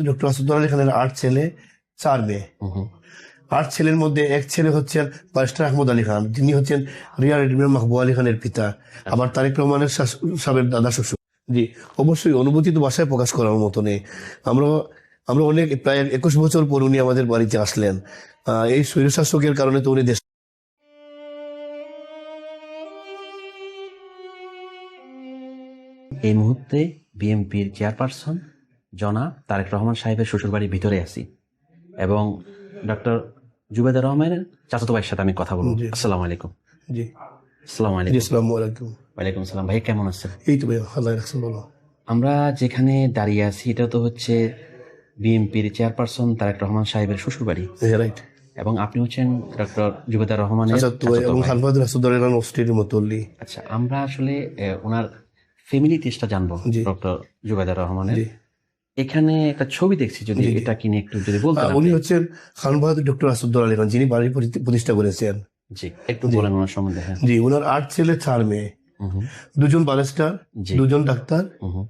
Doctor Asadullah Ali খানের 8 ছেলে 4 মেয়ে। 8 ছেলের মধ্যে এক ছেলে হচ্ছেন ব্যারিস্টার আহমদ আলী খান, যিনি হচ্ছেন রিয়ার এডমিরাল মাহবুব আলী খানের পিতা, আবার তারেক রহমানের সাবেক দাদা শ্বশুর। জি, অবশ্যই অনুভূতি তো ভাষায় প্রকাশ করার মতো নেই। আমরা আমরা অনেক প্রায় 21 বছর পর উনি আমাদের বাড়িতে আসলেন। এই স্বৈরশাসকের কারণে তো উনি দেশ এই মুহূর্তে বিএনপির চেয়ারপারসন জনাব তারেক রহমান সাহেবের শ্বশুরবাড়ির ভিতরে আছি এবং ডক্টর জুবেদা রহমানের চাচাতো ভাইয়ের সাথে আমি কথা বলবো। জি। আসসালামু আলাইকুম। জি আসসালামু জি, আলাইকুম। আসসালামু আলাইকুম। ওয়ালাইকুম আসসালাম। ভাই কেমন আছেন? এই তো ভাই, আল্লাহ রাখছেন, বলো। আমরা যেখানে দাঁড়িয়ে আছি এটা তো হচ্ছে বিএনপির চেয়ারপারসন তারেক রহমান সাহেবের শ্বশুরবাড়ি রাইট। এবং আপনি হচ্ছেন ডক্টর জুবেদা রহমানের চাচাতো ভাই চাচাতো এবং ভাই। খানবাদ রাসুদুল্লাহ খান অস্ট্রেলিয়ার মতল্লি। আচ্ছা, আমরা আসলে ওনার ফ্যামিলি টেস্টটা জানবো জি। ডক্টর জুবেদা রহমানের। জি এখানে একটা ছবি দেখছি, যদি জি, জি। এটা কিনে একটু যদি বলতেন উনি আপনি। হচ্ছেন খানবাদ ডক্টর আসাদুল্লাহ আলী খান, যিনি বাড়ি প্রতিষ্ঠা করেছেন। জি, একটু বলেন ওনার সম্বন্ধে। হ্যাঁ। জি, ওনার 8 ছেলে 4 মেয়ে, হুম। 2জন ব্যারিস্টার, জি। 2জন ডাক্তার, হুম।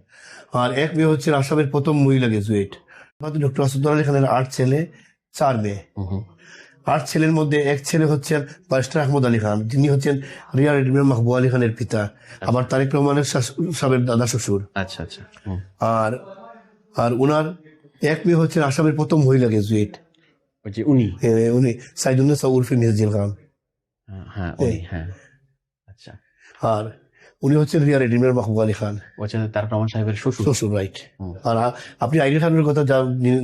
আর এক মেয়ে হচ্ছে আসামের প্রথম মহিলা গ্রাজুয়েট। ডক্টর আসাদুল্লাহ আলী খানের 8 ছেলে 4 মেয়ে। হুম। 8 ছেলের মধ্যে এক ছেলে হচ্ছেন ব্যারিস্টার আহমদ আলী খান, যিনি হচ্ছেন রিয়ার এডমিরাল মাহবুব আলী খানের পিতা, আবার তারেক রহমানের সাবেক দাদা শ্বশুর। আচ্ছা আচ্ছা। হুম। আর আর ওনার এক মেয়ে হচ্ছেন আসামের প্রথম মহিলা গ্রাজুয়েট, ওই যে উনি। উনি সাইদুন্নেসা উর্ফে মিসজিল খান। হ্যাঁ উনি। হ্যাঁ। আচ্ছা। আর উনি হচ্ছেন রিয়ার এডমিরাল মাহবুব আলী খান, হচ্ছেন তারেক রহমান সাহেবের শ্বশুর। শ্বশুর, রাইট। হুম। আর আপনি আইরিন খানের কথা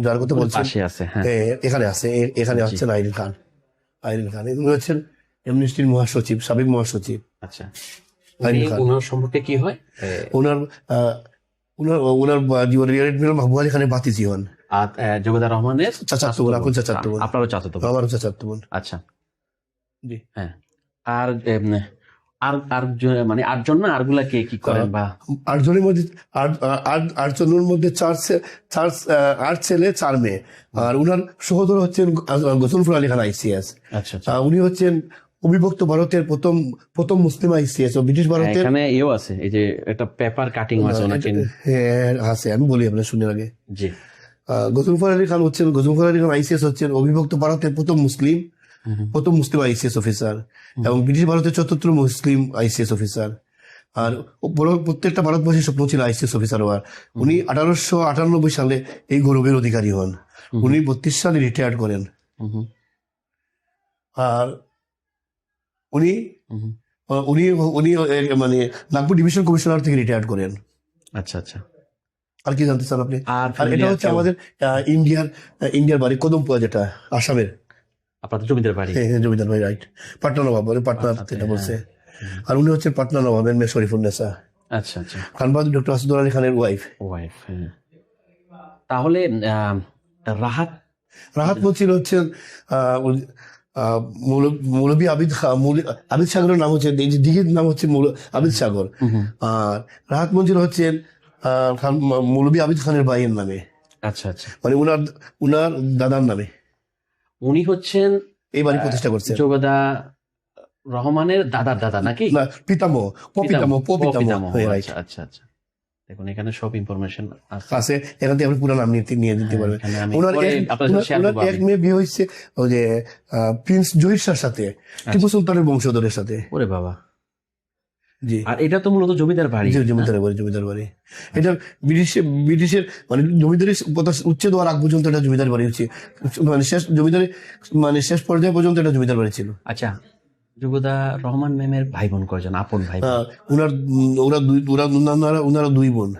যার কথা বলছেন, পাশে আছে। হ্যাঁ। এখানে আছে, এখানে জি। হচ্ছেন আইরিন খান। আইরিন খান উনি হচ্ছেন এমনিস্টির মহাসচিব, সাবেক মহাসচিব। আচ্ছা, আইরিন খান ওনার সম্পর্কে কি হয়? ওনার ওনার ওনার রিয়ার এডমিরাল মাহবুব আলী খানের ভাতিজি হন। আর জুবেদা রহমানের চাচাতো বোন, আপন চাচাতো বোন, আপনারও চাচাতো বোন। আমারও চাচাতো বোন। আচ্ছা। জি। হ্যাঁ। আর আর আর মানে আটজন না, আরগুলা কে কি করেন বা? 8 জনের মধ্যে 8 জনের মধ্যে 8 ছেলে 4 মেয়ে। আর উনার সহোদর হচ্ছেন গজনফর আলী খান আইসিএস। আচ্ছা আচ্ছা। উনি হচ্ছেন অবিভক্ত ভারতের প্রথম মুসলিম আইসিএস ও ব্রিটিশ ভারতের। এখানে এও আছে, এই যে একটা পেপার কাটিং আছে ওনাকে। আছে, আমি বলি আপনার শুনে আগে। জি। গজনফর আলী খান আইসিএস হচ্ছেন অবিভক্ত ভারতের প্রথম মুসলিম আইসিএস অফিসার এবং ব্রিটিশ ভারতের 4র্থ মুসলিম আইসিএস অফিসার। আর প্রত্যেকটা ভারতবাসীর স্বপ্ন ছিল আইসিএস অফিসার হওয়ার। উনি 1898 সালে এই গৌরবের অধিকারী হন। উনি 32 সালে রিটায়ার্ড করেন। আর উনি উনি উনি মানে নাগপুর ডিভিশন কমিশনার থেকে রিটায়ার্ড করেন। আচ্ছা আচ্ছা। আর কি জানতে চান আপনি? আর আর এটা হচ্ছে আমাদের ইন্ডিয়ার বাড়ি কদমপুয়া, যেটা আসামের আপনাদের জমিদার বাড়ি। জমিদার ভাই, রাইট। পাটনা নবাব, পাটনা যেটা বলছে। আর উনি হচ্ছেন পাটনা নবাবের মেয়ে শরীফুন্নেসা আচ্ছা আচ্ছা। খানবাদ ডক্টর আসাদুল্লাহ আলী খানের ওয়াইফ। তাহলে রাহাত মঞ্চিল হচ্ছেন মৌলভী আবিদ সাগরের নাম হচ্ছে, এই যে দিঘির নাম হচ্ছে আবিদ সাগর। আর রাহাত মঞ্চিল হচ্ছেন মৌলভী আবিদ খানের ভাইয়ের নামে। আচ্ছা আচ্ছা। মানে উনার দাদার নামে উনি হচ্ছেন এই বাড়ি প্রতিষ্ঠা করছেন। জুবেদা রহমানের দাদার দাদা নাকি? না, পিতামহ, পিতামহ। আচ্ছা আচ্ছা আচ্ছা। দেখুন এখানে সব ইনফরমেশন আছে, এখান থেকে আপনি পুরো নাম নিয়ে দিতে পারবেন। ওনার এক মেয়ে বিয়ে হয়েছে ওই যে প্রিন্স জহির শাহর সাথে, টিপু সুলতানের বংশধরের সাথে। ওরে বাবা। জি। আর এটা তো মূলত জমিদার বাড়ি। জমিদার বাড়ি। এটা ব্রিটিশের মানে জমিদারি উচ্ছেদ হওয়ার আগ পর্যন্ত এটা জমিদার বাড়ি হচ্ছে, মানে শেষ পর্যায়ে পর্যন্ত এটা জমিদার বাড়ি ছিল। আচ্ছা, জুবেদা রহমান ম্যামের ভাই বোন কয়জন? আপন ভাই বোন? ওনারা 2 বোন।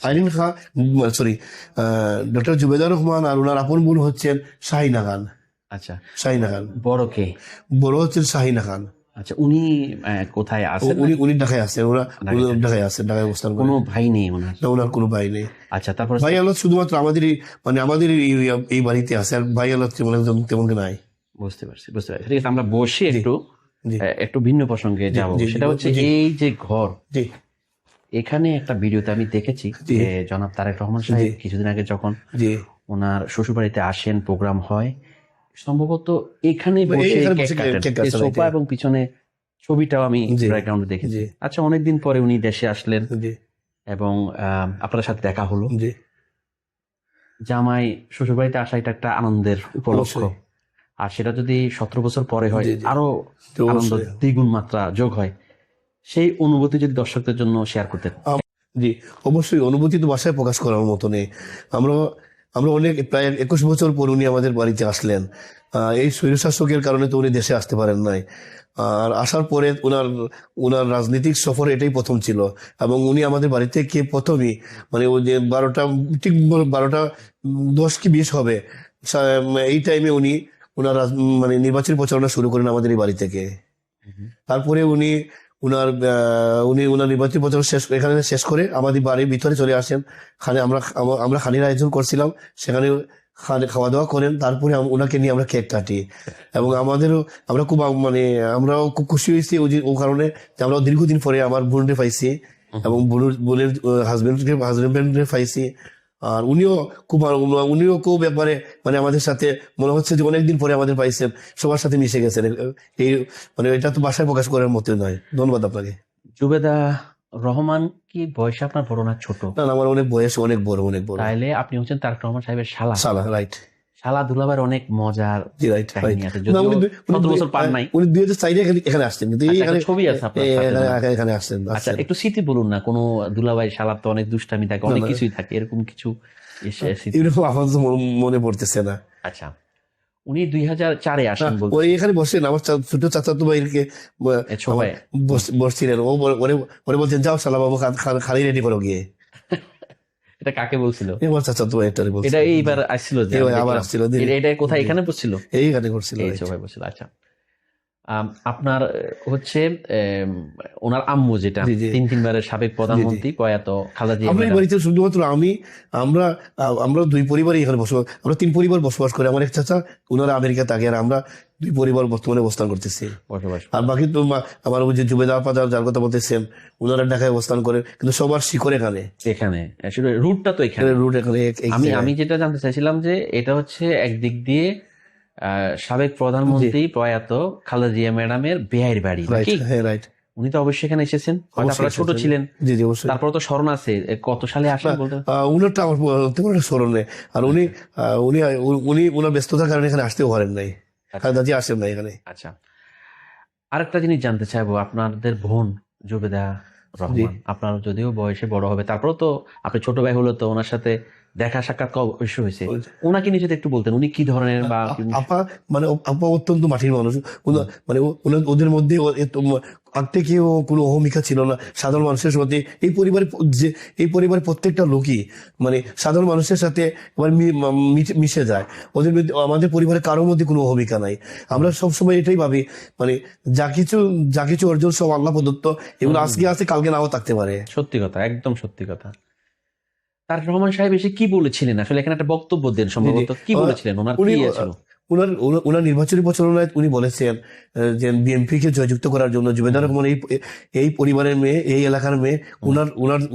আইরিন খান, সরি, ডক্টর জুবেদা রহমান আর ওনার আপন বোন হচ্ছেন শাহিনা খান। আচ্ছা। শাহিনা খান। বড় কে? বড় হচ্ছেন শাহিনা খান। আচ্ছা, উনি কোথায় আছেন? উনি ঢাকায় আছে, ঢাকায় অবস্থান করেন। কোনো ভাই নেই ওনার? ওনার কোনো ভাই নেই। আচ্ছা, তারপর ভাই আল্লাহ শুধুমাত্র আমাদের এই বাড়িতে আছে, আর ভাই আল্লাহ তেমন নাই। বুঝতে পারছি। ঠিক আছে, আমরা বসে একটু ভিন্ন প্রসঙ্গে যাব। সেটা হচ্ছে এই যে ঘর, এখানে একটা ভিডিওতে আমি দেখেছি যে জনাব তারেক রহমান সাহেব কিছুদিন আগে যখন ওনার শ্বশুরবাড়িতে আসেন, প্রোগ্রাম হয়, সম্ভবত এখানে বসে সোফা এবং পিছনে ছবিটাও আমি ব্যাকগ্রাউন্ডে দেখেছি। আচ্ছা, অনেকদিন পরে উনি দেশে আসলেন এবং আপনাদের সাথে দেখা হলো। জামাই শ্বশুর বাড়িতে আসা এটা একটা আনন্দের উপলক্ষ, অবশ্যই। আর সেটা যদি 17 বছর পরে হয় জি, জি। আরো তো আনন্দ অবশ্যই। দ্বিগুণ মাত্রা যোগ হয়। সেই অনুভূতি যদি দর্শকদের জন্য শেয়ার করতেন। জি, অবশ্যই অনুভূতি তো ভাষায় প্রকাশ করার মতো নেই। আমরা আমরা অনেক প্রায় 21 বছর পর উনি আমাদের বাড়িতে আসলেন। এই স্বৈরশাসকের কারণে তো উনি দেশে আসতে পারেন নাই। আর আসার পরে উনার রাজনৈতিক সফর এটাই প্রথম ছিল, এবং উনি আমাদের বাড়িতে কে প্রথমই মানে ওই যে 12টা, ঠিক 12টা 10 কি 20 হবে এই টাইমে উনি মানে নির্বাচনী প্রচারণা শুরু করেন আমাদের এই বাড়ি থেকে। তারপরে উনার নির্বাচনী প্রচারণা এখানে শেষ করে আমাদের বাড়ির ভিতরে চলে আসেন। আমরা খানির আয়োজন করছিলাম, সেখানে খাওয়া দাওয়া করেন। তারপরে ওনাকে নিয়ে আমরা কেক কাটি, এবং আমরা খুব মানে আমরাও খুব খুশি হয়েছি ও কারণে যে আমরা দীর্ঘদিন পরে আমার বোনকে পাইছি, এবং বোনের হাজবেন্ডকে পাইছি। আর উনিও খুব ব্যাপারে মানে আমাদের সাথে মনে হচ্ছে যে অনেকদিন পরে আমাদের পাইছেন, সবার সাথে মিশে গেছেন। এই মানে এটা তো ভাষায় প্রকাশ করার মতো নয়। ধন্যবাদ আপনাকে। জুবেদা রহমান কি বয়সে আপনার বড় না ছোট? না, আমার অনেক বয়স, অনেক বড়। তাইলে আপনি হচ্ছেন তারেক রহমান সাহেবের শালা। সালা, রাইট। শালা দুলাভাইয়ের অনেক মজার জি, রাইট, কাহিনী রাইট। আছে, না, যদিও 17 বছর পার নাই। উনি 2004 এখানে আসছেন, কিন্তু আচ্ছা, একটা ছবি আছে আপনার সাথে মনে হয়। এখানে আসছেন। আচ্ছা, একটু স্মৃতি বলুন না, কোনো দুলাভাই শালার তো অনেক দুষ্টামি থাকে, অনেক না। কিছুই থাকে, এরকম কিছু স্মৃতি। এরকম আমার তো মনে পড়তেছে না। আচ্ছা, উনি 2004-এ আসেন বলতে। ওই এখানে বসেন, আমার ছোট চাচাতো ভাইকে সবাই বসছিলেন। ওরে বলছেন, যাও শালা বাবু, খালি রেডি করো গিয়ে। এটা কাকে বলছিল? আমার চাচাতো ভাই এটা বলছে। এটা এইবার আসছিল যে আমি আবার দেখলাম। আসছিল। এটা কোথায়, এখানে বসছিল? এইখানে করছিল। এই সবাই বসছিল। আচ্ছা, আপনার হচ্ছে ওনার আম্মু যেটা জি, জি। 3 বারের সাবেক প্রধানমন্ত্রী প্রয়াত খালেদা জিয়া আমরা এই ম্যাডাম। বাড়িতে শুধুমাত্র আমরা দুই পরিবারই এখানে বসবাস, আমরা 3 পরিবার বসবাস করি। আমার এক চাচা, ওনারা আমেরিকা থাকে, আর আমরা 2 পরিবার বর্তমানে অবস্থান করতেছি। বসবাস আর বাকি তো আমার ওই যে জুবেদা আপা যার কথা বলতেছেন, ওনারা ঢাকায় অবস্থান করে, কিন্তু সবার শিকড় এখানে, এখানে আসলে রুটটা তো এখানে। রুট এখানে। আমি যেটা জানতে চাইছিলাম যে এটা হচ্ছে একদিক দিয়ে সাবেক প্রধানমন্ত্রী প্রয়াত খালেদা জিয়া ম্যাডামের বেয়াইর বাড়ি রাইট, নাকি? হ্যাঁ, রাইট। উনি তো অবশ্যই এখানে এসেছেন, হয়তো অবশ্যই আপনারা ছোট এসেছেন। ছিলেন। জি, জি, অবশ্যই। তারপর তো স্মরণ আছে, কত সালে আসেন বলতে? উনারটা আমার তেমন একটা স্মরণ নেই। আর উনি ওনার ব্যস্ততার কারণে এখানে আসতেও পারেন নাই। দাদি আসেন না এখানে। আচ্ছা, আরেকটা জিনিস জানতে চাইবো, আপনাদের বোন জুবেদা রহমান, আপনার যদিও বয়সে বড় হবে, তারপরেও তো আপনি ছোট ভাই হলো, তো ওনার সাথে দেখা সাক্ষাৎ অবশ্যই হয়েছে। ওনাকে নিয়ে যদি একটু বলতেন, উনি কি ধরনের বা আপা অত্যন্ত মাটির মানুষ। মানে ওদের মধ্যে আগে কেউ কোনো অহমিকা ছিল না সাধারণ মানুষের সাথে। এই পরিবারের প্রত্যেকটা লোকই মানে সাধারণ মানুষের সাথে মিশে যায়। ওদের মধ্যে, আমাদের পরিবারের কারোর মধ্যে কোনো অহমিকা নাই। আমরা সবসময় এটাই ভাবি, মানে যা কিছু অর্জন সব আল্লাহ প্রদত্ত, এগুলো আজকে আছে, কালকে নাও থাকতে পারে। সত্যি কথা, একদম সত্যি কথা। তারেক রহমান সাহেব এসে কি বলেছিলেন আসলে? এখানে একটা বক্তব্য দেন, সম্ভবত কি বলেছিলেন, ওনার কি ছিল? উনার নির্বাচনী প্রচারণায় উনি বলেছেন যে বিএনপি কে জয়যুক্ত করার জন্য জুবেদা রহমান এই পরিবারের মেয়ে, এই এলাকার মেয়ে,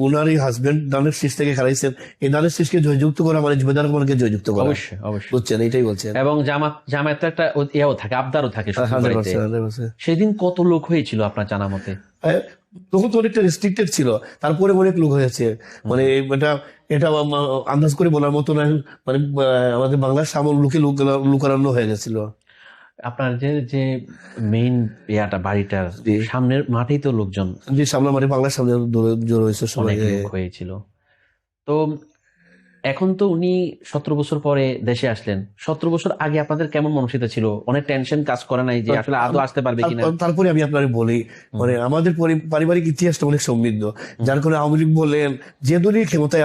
উনার এই হাজবেন্ড দানের শীষ থেকে খারাইছেন। এই দানের শীষকে জয়যুক্ত করা মানে জুবেদা রহমানকে জয়যুক্ত করা। অবশ্যই, অবশ্যই বুঝছেন, এইটাই বলছেন। এবং জামায়াত একটা ইয়েও থাকে, আবদারও থাকে। 100%। সেদিন কত লোক হয়েছিল আপনার জানা মতে? তখন তো অনেকটা রেস্ট্রিক্টেড ছিল, তারপরে অনেক লোক হয়েছে। মানে এটা আন্দাজ করে বলার মতো না। মানে আমাদের বাংলার সামনে লুকানো হয়ে গেছিল। আপনার যে মেইন বাড়িটার সামনের মাঠেই তো লোকজন, যে সামনে মানে বাংলার সামনে জোর হয়েছে, সবাই লোক হয়েছিল। তো এখন তো উনি 17 বছর পরে দেশে আসলেন। 17 বছর আগে আপনাদের কেমন মানসিকতা ছিল? অনেক টেনশন কাজ করে নাই যে আসলে আদৌ আসতে পারবে কিনা? তারপরে আমি আপনাকে বলি, মানে আমাদের পারিবারিক ইতিহাসটা অনেক সমৃদ্ধ, যার কারণে আওয়ামী লীগ বলেন যে দলই ক্ষমতায়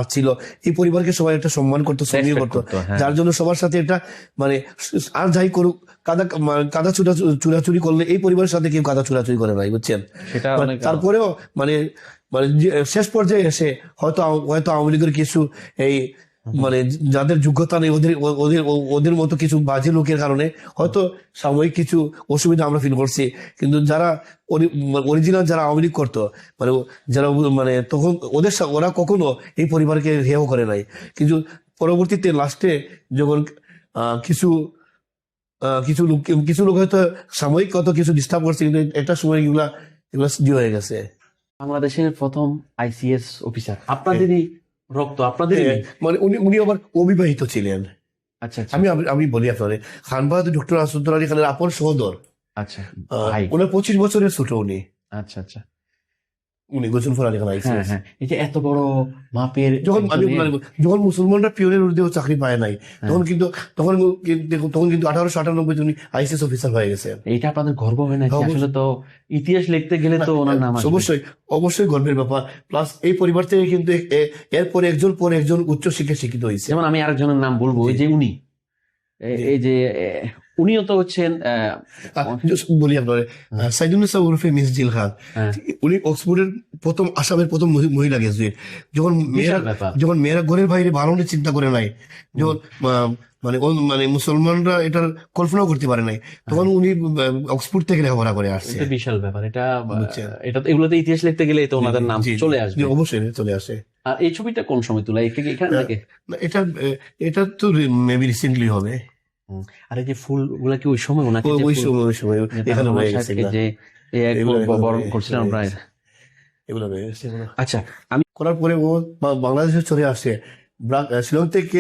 আসছিল, এই পরিবারকে সবাই একটা সম্মান করতো, সম্মান করতো। যার জন্য সবার সাথে এটা মানে আর যাই করুক, কাদা চুরাচুরি করলে এই পরিবারের সাথে কেউ কাদা চুরাচুরি করে নাই, বুঝছেন। তারপরেও মানে শেষ পর্যায়ে এসে হয়তো আওয়ামী লীগের কিছু মানে যাদের যোগ্যতা নেই, ওদের মতো কিছু বাজে লোকের কারণে হয়তো সাময়িক কিছু অসুবিধা আমরা ফিল করছি। কিন্তু যারা অরিজিনাল যারা আওয়ামী লীগ করতো, মানে যারা মানে তখন ওরা কখনো এই পরিবারকে হেয় করে নাই। কিন্তু পরবর্তীতে লাস্টে যখন কিছু লোক হয়তো সাময়িক কত কিছু ডিস্টার্ব করছে, কিন্তু একটা সময় এগুলা হয়ে গেছে। বাংলাদেশের প্রথম ICS অফিসার আপনাদেরই রক্ত আপনাদের মানে উনি আবার অবিবাহিত ছিলেন। আচ্ছা আচ্ছা আমি আমি বলি আপনাদের, খান বাহাদুর ডক্টর আসাদুদ্দৌলা আলী খানের আপন সহোদর। আচ্ছা ভাই ওনার 25 বছরের ছোট উনি। আচ্ছা আচ্ছা উনি গজনফর আলী খান আইসিএস। হ্যাঁ হ্যাঁ, এই যে এত বড় মাপের যখন আমি একজনের- যখন মুসলমানরা পিওনের উর্দেও চাকরি পায় নাই, তখন কিন্তু তখন কিন্তু 1898 উনি আইসিএস অফিসার হয়ে গেছেন। এইটা আপনাদের গর্ব হয় না? অবশ্যই। আসলে তো ইতিহাস লিখতে গেলে তো ওনার নাম আসবে। অবশ্যই অবশ্যই গর্বের ব্যাপার। প্লাস এই পরিবার থেকে কিন্তু এরপরে একজন পরে একজন উচ্চ শিক্ষায় শিক্ষিত হয়েছে। যেমন আমি আরেকজনের নাম বলবো, ওই যে উনি এই যে উনিও তো হচ্ছেন বলি আপনার সাইদুন্নেসা ওরফে মিস জিল খান, হ্যাঁ। উনি অক্সফোর্ডের প্রথম আসামের প্রথম মহিলা গ্রাজুয়েট। যখন মেয়েরা ব্যাপার। যখন মেয়েরা ঘরের বাইরে বানানোর চিন্তা করে নাই, যখন মানে মুসলমানরা এটার কল্পনাও করতে পারে নাই, তখন উনি অক্সফোর্ড থেকে লেখাপড়া করে আসছে। এটা বিশাল ব্যাপার। এটা বুঝছেন? এটা তো এগুলোতে ইতিহাস লিখতে গেলে তো ওনাদের নাম জি, জি, চলে জি, আসবে। অবশ্যই চলে আসে। আর এই ছবিটা কোন সময় তোলা? এখানে থেকে? না, এটা তো মেবি রিসেন্টলি হবে। আর এই যে ফুল গুলা কি ওই সময় ওনাকে যে ওই ফুল- সময় এখানে রহমান রয়ে গেছে সাহেবকে এগুলা। যে এগুলো বরণ করছিলাম আমরা। এগুলো রয়ে গেছে এগুলো। আচ্ছা, আমি করার পরে ও বাংলাদেশে চলে আসে। শিলং থেকে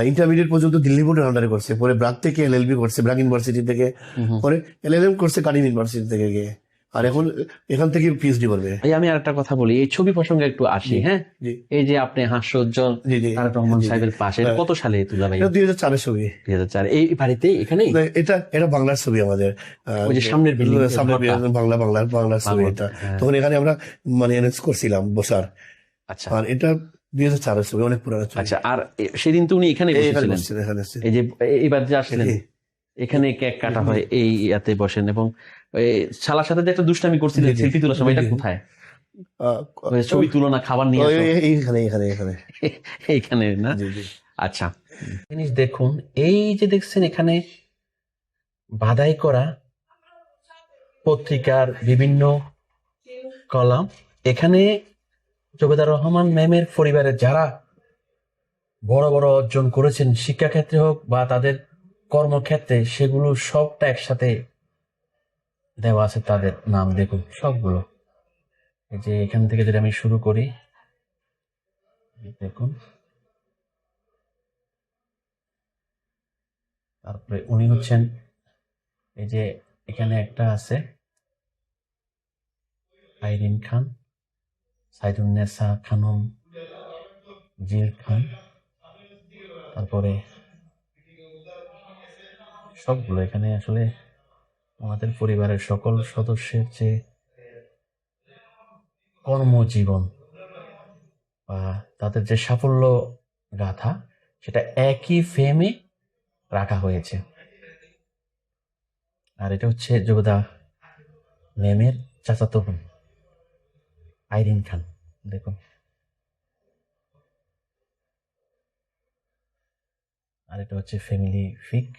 ইন্টারমিডিয়েট পর্যন্ত দিল্লি বোর্ডের আন্ডারে করছে, পরে ব্রাক থেকে এলএলবি করছে ব্রাক ইউনিভার্সিটি থেকে, পরে এলএলএম করছে কাটিং ইউনিভার্সিটি থেকে গিয়ে, আর এখন এখান থেকে পিএইচডি করবে। আমি আরেকটা কথা বলি, এই ছবি প্রসঙ্গে একটু আসি। হ্যাঁ, জি এই যে আপনি হাস্যোজ্জ্বল জি জি তারেক রহমান সাহেবের পাশে, এটা কত সালে তোলা ভাই? এটা 2004 ছবি। 2004 এই বাড়িতে এখানেই? এটা বাংলার ছবি আমাদের। ওই যে সামনের বিল্ডিং, বাংলার ছবি এটা। তখন এখানে আমরা মানে অ্যারেঞ্জ করছিলাম বসার। আচ্ছা আর এটা 2004 ছবি, অনেক পুরানো ছবি। আচ্ছা। আর সেদিন তো উনি এখানে বসেছিলেন, এখানে এই যে এবার যে আসলেন, জি। এখানে কেক কাটা হয়, এই ইয়াতে বসেন, এবং শালার সাথে যে একটা দুষ্টামি করছিলেন জি, জি। সেলফি তোলার সময়, এটা জি, জি। কোথায়? ওই ছবি তুলনা, খাবার নিয়ে আসো। এখানে এখানে এখানে এইখানে না? জি জি আচ্ছা, জিনিস দেখুন, এই যে দেখছেন এখানে বাধাই করা পত্রিকার বিভিন্ন কলাম। এখানে জবেদা রহমান ম্যামের পরিবারের যারা বড় বড় অর্জন করেছেন শিক্ষাক্ষেত্রে হোক বা তাদের কর্মক্ষেত্রে, সেগুলো সবটা একসাথে দেওয়া আছে, তাদের নাম দেখুন সবগুলো। এই যে এখান থেকে যদি আমি শুরু করি, দেখুন, তারপরে উনি হচ্ছেন, এই যে এখানে একটা আছে আইরিন খান, সাইদুন্নেসা খানম, জিল খান, তারপরে সবগুলো এখানে আসলে আমাদের পরিবারের সকল সদস্যের যে কর্মজীবন বা তাদের যে সাফল্য গাথা, সেটা একই ফ্রেমে রাখা হয়েছে। আর এটা হচ্ছে জবেদা ম্যামের চাচাতো বোন আইরিন খান, দেখুন। আর এটা হচ্ছে ফ্যামিলি ফিক।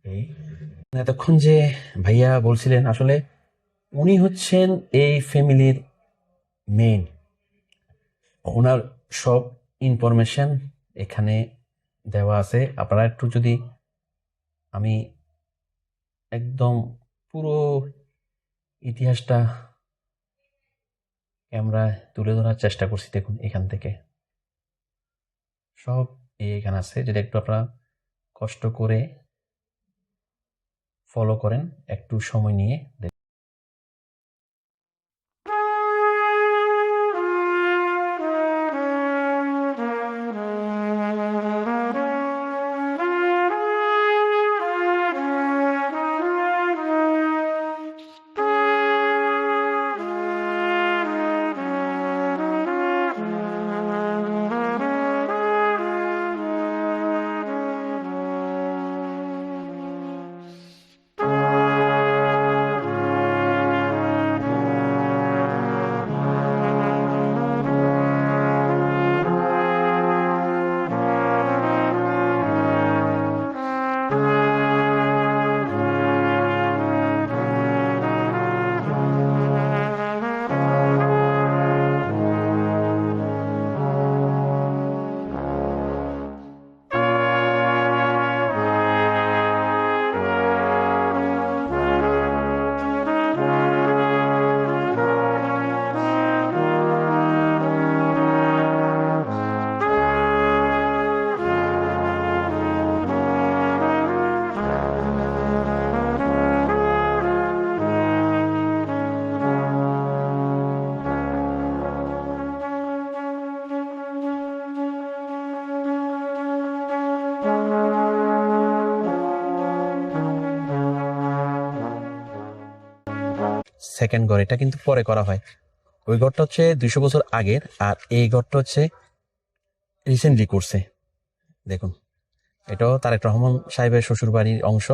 এই এতক্ষণ যে ভাইয়া বলছিলেন, আসলে উনি হচ্ছেন এই ফ্যামিলির মেইন। ওনার সব ইনফরমেশন এখানে দেওয়া আছে। আপনারা একটু যদি, আমি একদম পুরো ইতিহাসটা ক্যামেরায় তুলে ধরার চেষ্টা করছি। দেখুন এখান থেকে সব এখানে আছে, যেটা একটু আপনারা কষ্ট করে ফলো করেন, একটু সময় নিয়ে দেখুন। সেকেন্ড ঘর, এটা কিন্তু পরে করা হয়। ওই ঘরটা হচ্ছে 200 বছর আগের, আর এই ঘরটা হচ্ছে রিসেন্টলি করছে। দেখুন, এটাও তারেক রহমান সাহেবের শ্বশুর বাড়ির অংশ।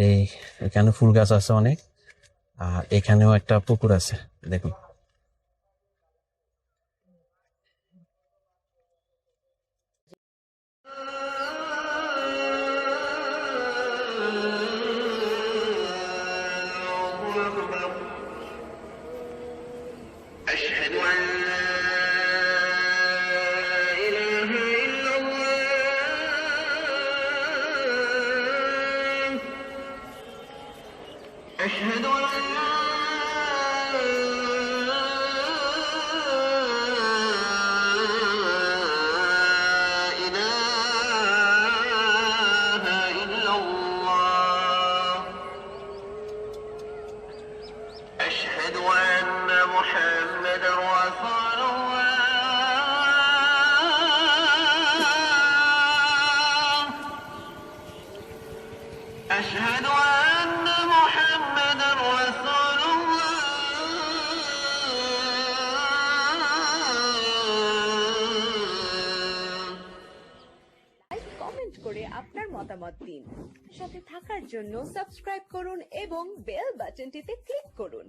এই এখানে ফুল গাছ আছে অনেক, আর এখানেও একটা পুকুর আছে, দেখুন। أشهد أن لا إله إلا الله. أشهد أن لا إله إلا الله. أشهد أن محمدا رسول الله. أشهد أن محمدا رسول الله. লাইক কমেন্ট করে আপনার মতামত দিন। সাথে থাকার জন্য সাবস্ক্রাইব করুন এবং বেল বাটনটিতে ক্লিক করুন।